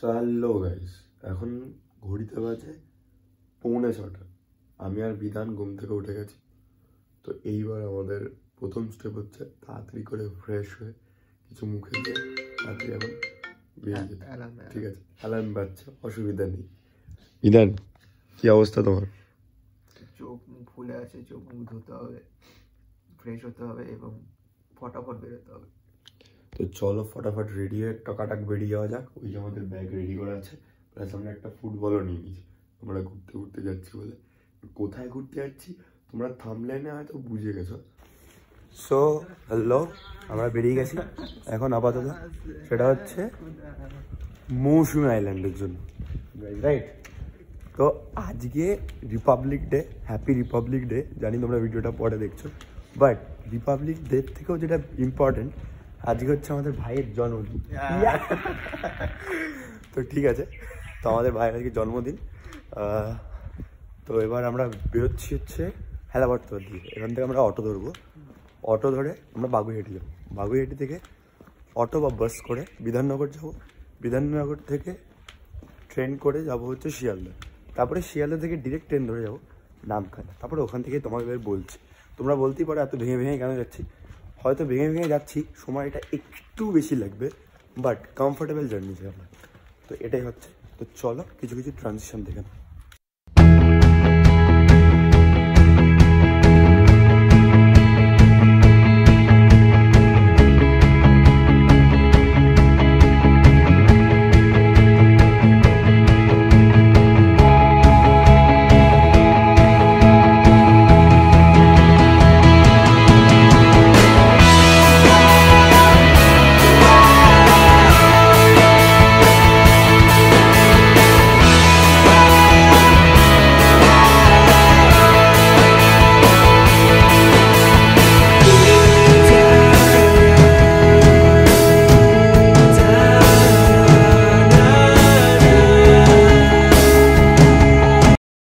Hello guys, এখন ঘড়িতে বাজে 6:45। আমি আর বিধান ঘুম থেকে উঠে গেছি। তো এইবার আমাদের প্রথম স্টেপ হচ্ছে তাড়াতাড়ি করে ফ্রেশ হয়ে কিছু মুখে দিয়ে তাড়াতাড়ি এখন বেরিয়ে যেতে। ঠিক আছে, অ্যালার্ম বাজছে, অসুবিধা নেই। বিধান, কি অবস্থা তোমার? চোখ মুখ ফুলে আছে, চোখ মুখ ধুতে হবে, ফ্রেশ হতে হবে এবং ফটাফট বেরোতে হবে। তো চলো ফটাফট রেডি হয়ে টকাটাক বেরিয়ে যাওয়া যাক। ওই যে আমাদের ব্যাগ রেডি করা আছে, প্লাস আমরা একটা ফুটবলও নিয়ে নিয়েছি। আমরা ঘুরতে ঘুরতে যাচ্ছি বলে। কোথায় ঘুরতে যাচ্ছি তোমরা থাম্বনেইলে হয়তো বুঝে গেছো। সো হ্যালো, আমরা বেরিয়ে গেছি এখন আপাতত। সেটা হচ্ছে মৌসুমী আইল্যান্ডের জন্য, রাইট? তো আজকে Republic day, happy Republic day. জানি তোমরা ভিডিওটা পরে দেখছো, বাট রিপাবলিক ডে থেকেও যেটা ইম্পর্টেন্ট, আজকে হচ্ছে আমাদের ভাইয়ের জন্মদিন। তো ঠিক আছে, তো আমাদের ভাইয়ের আজকে জন্মদিন। তো এবার আমরা বেরোচ্ছি হচ্ছে হেলাবর্তর দিকে। এখান থেকে আমরা অটো ধরবো, অটো ধরে আমরা বাগুইহাটি যাবো। বাগুইহাটি থেকে অটো বা বাস করে বিধাননগর যাবো। বিধাননগর থেকে ট্রেন করে যাবো হচ্ছে শিয়ালদা। তারপরে শিয়ালদা থেকে ডিরেক্ট ট্রেন ধরে যাবো নামখানা। তারপরে ওখান থেকে তোমাদের বলছি, তোমরা বলতেই পারো এত ভেঙে ভেঙে কেন যাচ্ছি। হয়তো ভেঙে ভেঙে যাচ্ছি, সময়টা একটু বেশি লাগবে, বাট কমফোর্টেবল জার্নি যাবে। তো এটাই হচ্ছে। তো চলো কিছু কিছু ট্রানজিশন দেখে নাও।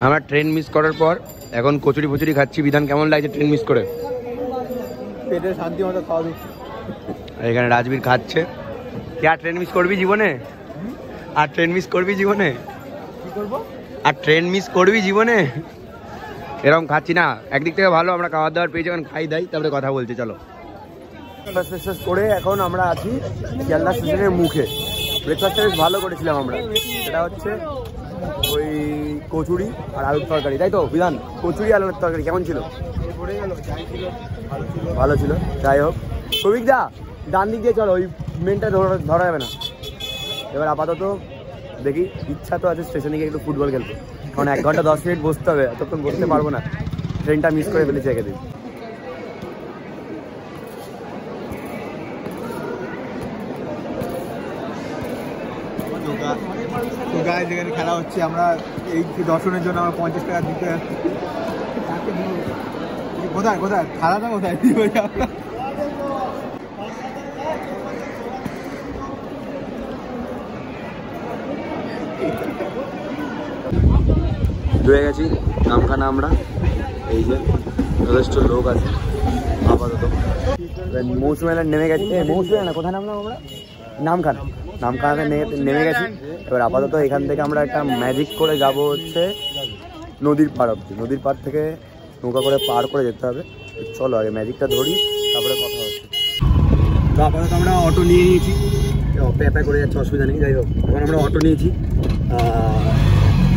আমরা ট্রেন মিস করার পর এখন কচুরি ফচুরি খাচ্ছি। বিধান, কেমন লাগছে ট্রেন মিস করে? পেটে শান্তি মতো খাওয়া দিচ্ছি। এখানে রাজবীর খাচ্ছে। কে আর ট্রেন মিস করবি জীবনে? আর ট্রেন মিস করবি জীবনে? কি করবো? আর ট্রেন মিস করবি জীবনে? এরকম খাচ্ছি না, একদিক থেকে ভালো আমরা খাওয়া দাওয়ার পেয়েছি, এখন খাই দাই তারপরে কথা বলছি। চলো ব্রেকফাস্ট করে এখন আমরা আছি শিয়ালদা স্টেশনের মুখে। ব্রেকফাস্টটা বেশ ভালো করেছিলাম আমরা। সেটা হচ্ছে ওই কচুরি আর আলুর তরকারি, তাই তো বিধান? কচুরি আলুর তরকারি কেমন ছিল? ভালো ছিল। যাই হোক, সৌভিক দা ডান দিক দিয়ে চলো, ওই মেনটা ধরা যাবে না। এবার আপাতত দেখি, ইচ্ছা তো আছে স্টেশনে গিয়ে একটু ফুটবল খেলবো, কারণ 1 ঘন্টা 10 মিনিট বসতে হবে, এতক্ষণ বসতে পারবো না। ট্রেনটা মিস করে ফেলেছি একদিন। তো গাইস, যেখানে খেলা হচ্ছে, আমরা এই দর্শনের জন্য আমরা 50 টাকা দিতে যাচ্ছি। কোথায় কোথায় খেলাটা কোথায় ধুয়ে গেছি নামখানা আমরা। এই যে যথেষ্ট লোক আছে আপাতত। মৌসুমী আইল্যান্ড নেমে গেছি। মৌসুমী আইল্যান্ড কোথায় নামলাম আমরা? নামখানা। নামখানাতে নেমে গেছি। এবার আপাতত এখান থেকে আমরা একটা ম্যাজিক করে যাব হচ্ছে নদীর পাড় অব্দি। নদীর পাড় থেকে নৌকা করে পার করে যেতে হবে। চলো আগে ম্যাজিকটা ধরি, তারপরে কথা হচ্ছে। তো আপাতত আমরা অটো নিয়ে নিয়েছি, প্যাপা করে যাচ্ছে, অসুবিধা নেই। যাই হোক, এখন আমরা অটো নিয়েছি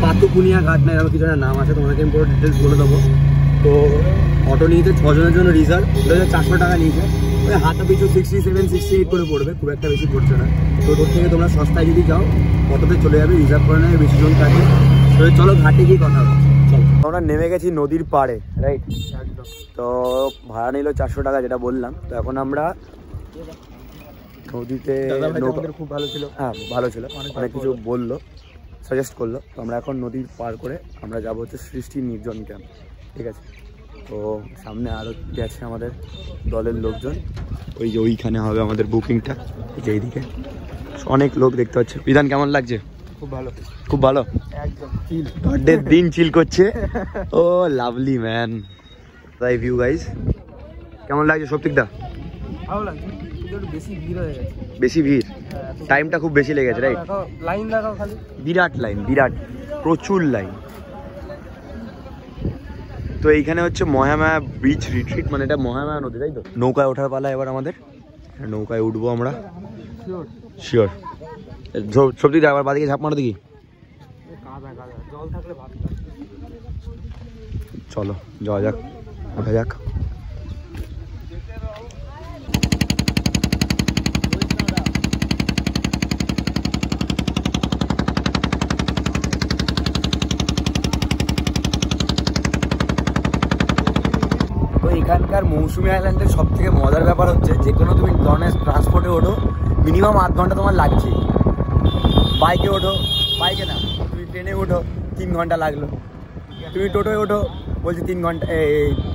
পাতুকুনিয়া ঘাট না এরকম কিছু একটা নাম আছে, তোমাদেরকে আমি পুরো ডিটেলস বলে দেবো। তো অটো নিয়েছে 6 জনের জন্য রিজার্ভ, 400 টাকা নিয়েছে। ওই হাতে পিছু 67-68 করে পড়বে, খুব একটা বেশি পড়ছে না। তো ওর থেকে তোমরা সস্তায় যদি যাও অটোতে চলে যাবে, রিজার্ভ করে নেবে, বেশি জন থাকে। তো চলো ঘাটে গিয়ে কথা হবে। চলো, আমরা নেমে গেছি নদীর পাড়ে, রাইট? তো ভাড়া নিল 400 টাকা, যেটা বললাম। তো এখন আমরা নদীতে, খুব ভালো ছিল। হ্যাঁ ভালো ছিল, অনেক কিছু বললো, সাজেস্ট করলো। তো আমরা এখন নদীর পার করে আমরা যাবো হচ্ছে সৃষ্টি নির্জন ক্যাম্প। ঠিক আছে, তো সামনে আরও গেছে আমাদের দলের লোকজন। ওই যে ওইখানে হবে আমাদের বুকিংটা, এই যে এইদিকে অনেক লোক দেখতে পাচ্ছি। বিধান, কেমন লাগছে? খুব ভালো, খুব ভালো, একদম চিল। বার্থডের দিন চিল করছে। ও লাভলি ম্যান। তাই ভিউ গাইজ, কেমন লাগছে সৌভিক দা? ভালো লাগছে, কিন্তু একটু বেশি ভিড় হয়ে গেছে। বেশি ভিড়? টাইমটা খুব বেশি লেগেছে, রাইট? লাইন দেখাও খালি, বিরাট লাইন, বিরাট, প্রচুর লাইন। তো এইখানে হচ্ছে মহামায়া বিচ রিট্রিট, মানে এটা মহামায়া নদী, তাই তো? নৌকায় ওঠার পালা এবার আমাদের, নৌকায় উঠবো আমরা, শিওর। সব দিকে আবার বাদিকে ঝাঁপ মারো দেখি। জল থাকলে ভাত। চলো যাওয়া যাক, ওঠা যাক। তো এখানকার মৌসুমী আইল্যান্ডের সব থেকে মজার ব্যাপার হচ্ছে যে কোনো তুমি ধরনের ট্রান্সপোর্টে ওঠো মিনিমাম 8 ঘন্টা তোমার লাগছে। বাইকে ওঠো, বাইকে না, তুমি ট্রেনে ওঠো 3 ঘন্টা লাগলো, তুমি টোটোয় ওঠো বলছি 3 ঘন্টা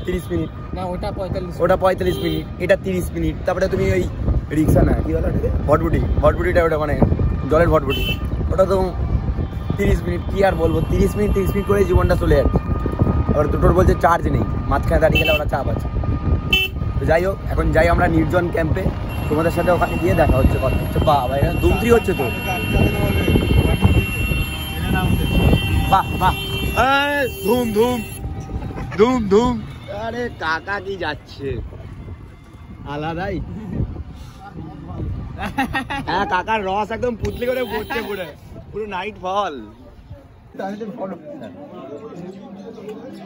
30 মিনিট না, ওটা 45, ওটা 45 মিনিট, এটা 30 মিনিট। তারপরে তুমি ওই রিক্সা না কি বলো ভটভুটিটা ওটা মানে জলের ভটভুটি, ওটা তো 30 মিনিট। কি আর বলবো, 30 মিনিট করে জীবনটা চলে যাচ্ছে। আবার দুটোর বলছে চার্জ নেই, মাঝখানে দাঁড়িয়ে গেলে ওরা চাপ আছে। তো যাই হোক, এখন যাই আমরা নির্জন ক্যাম্পে, তোমাদের সাথে ওখানে গিয়ে দেখা হচ্ছে, কথা হচ্ছে। বাবা এখানে ধুমত্রি হচ্ছে তো, বাহ বাহ, ধুম ধুম ধুম ধুম। আরে কাকা কি যাচ্ছে আলাদাই। হ্যাঁ, কাকার রস একদম পুতলি করে পড়ছে, পুরো নাইট ফল।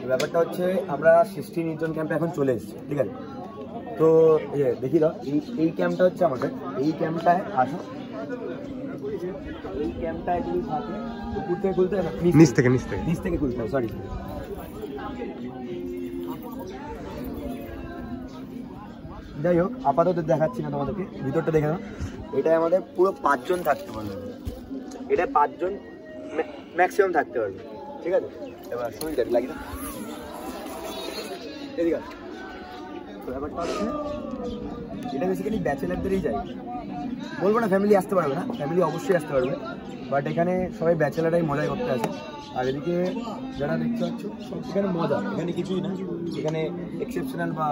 ব্যাপারটা হচ্ছে আমরা 16 নির্জন ক্যাম্পে এখন চলে এসেছি, ঠিক আছে? তো দেখি দাও, এই ক্যাম্পটা হচ্ছে আমাদের, এই ক্যাম্পটায় আসো, এই ক্যাম্পটায় যদি থাকে উপর থেকে খুলতে হবে, নিচ থেকে খুলতে হবে, সরি। যাই হোক, আপাতত দেখাচ্ছি না তোমাদেরকে, ভিতরটা দেখে নাও। এটাই আমাদের পুরো 5 জন থাকতে পারবে, এটা 5 জন ম্যাক্সিমাম থাকতে পারবে, ঠিক আছে? এবার শরীরটা লাগি না, এদিকে তো ব্যাপারটা হচ্ছে এটা বেসিক্যালি ব্যাচেলারদেরই যায়, বলবো না ফ্যামিলি আসতে পারবে না, ফ্যামিলি অবশ্যই আসতে পারবে, বাট এখানে সবাই ব্যাচেলারাই মজাই করতে আসে। আর এদিকে যারা দেখতে পাচ্ছ এখানে মজা, এখানে কিছুই না, এখানে এক্সেপশনাল বা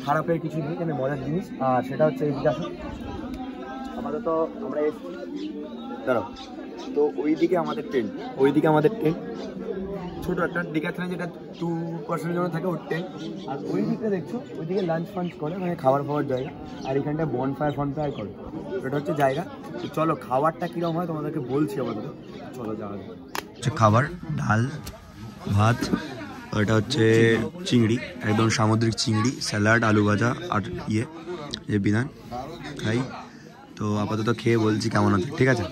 খারাপের কিছু নেই, এখানে মজার জিনিস। আর সেটা হচ্ছে এদিকে আসো, আপাতত আমরা দাঁড়াও, তো ওইদিকে আমাদের টেন্ট, ছোটো একটা ডিক্যাথলন যেটা 2 পার্সেন্টের জন্য থাকে, ওর টেন্ট। আর ওই দিকটা দেখছো, ওইদিকে লাঞ্চ ফাঞ্চ করে, মানে খাবার জায়গা। আর এখানটায় বনফায়ার করে, এটা হচ্ছে জায়গা। তো চলো খাবারটা কীরকম হয় তোমাদেরকে বলছি আপাতত, চলো যাওয়া যাক। হচ্ছে খাবার, ডাল ভাত, এটা হচ্ছে চিংড়ি, একদম সামুদ্রিক চিংড়ি, স্যালাড, আলু ভাজা আর যে বিধান খাই। তো আপাতত খেয়ে বলছি কেমন আছে, ঠিক আছে?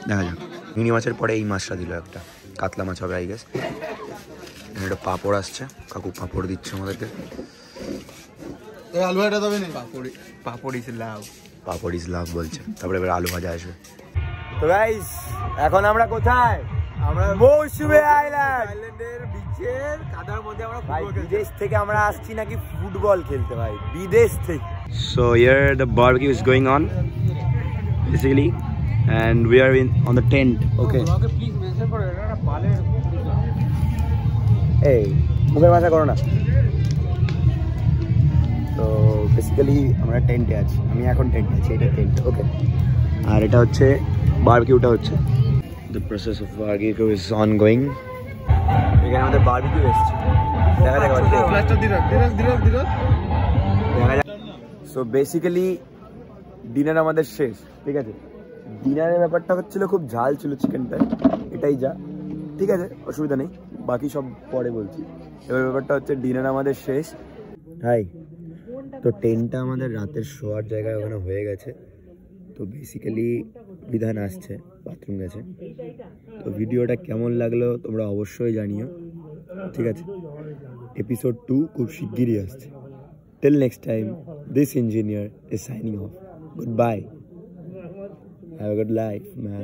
দেখা যাক। চিংড়ি মাছের পরে এই মাছটা দিল, একটা কাতলা মাছ হবে আই গেস। একটা পাঁপড় আসছে, কাকু পাঁপড় দিচ্ছে আমাদেরকে। আলু ভাজা দেবে না, পাঁপড় ইজ লাভ বলছে। তারপরে এবার আলু ভাজা আসবে। তো গাইস এখন আমরা কোথায়? আমরা মৌসুমী আইল্যান্ডের বিচের কাদার মধ্যে আমরা বিদেশ থেকে আমরা আসছি নাকি ফুটবল খেলতে, ভাই বিদেশ থেকে। So here the barbecue is going on basically and we are on the tent. Okay. Please mention করো, এটা একটা পালের। এই মুখের ভাষা করো না। তো বেসিক্যালি আমরা টেন্টে আছি, আমি এখন টেন্টে আছি, এটা টেন্ট। ওকে, আর এটা হচ্ছে বারবিকিউটা হচ্ছে, the process of barbecue is ongoing. এখানে আমাদের বারবিকিউ এসছে, দেখা যাক দেখা যাক। সো বেসিক্যালি ডিনার আমাদের শেষ, ঠিক আছে? ডিনারের ব্যাপারটা হচ্ছিল খুব ঝাল ছিল চিকেনটা, এটাই যা, ঠিক আছে, অসুবিধা নেই, বাকি সব পরে বলছি। এবার ব্যাপারটা হচ্ছে ডিনার আমাদের শেষ। হাই, তো টেন্টটা আমাদের রাতের শোয়ার জায়গায় ওখানে হয়ে গেছে। তো বেসিক্যালি বিধান আসছে, বাথরুম গেছে। তো ভিডিওটা কেমন লাগলো তোমরা অবশ্যই জানিও, ঠিক আছে? এপিসোড 2 খুব শিগগিরই আসছে। Till next time, this engineer is signing off. Good bye, have a good life man.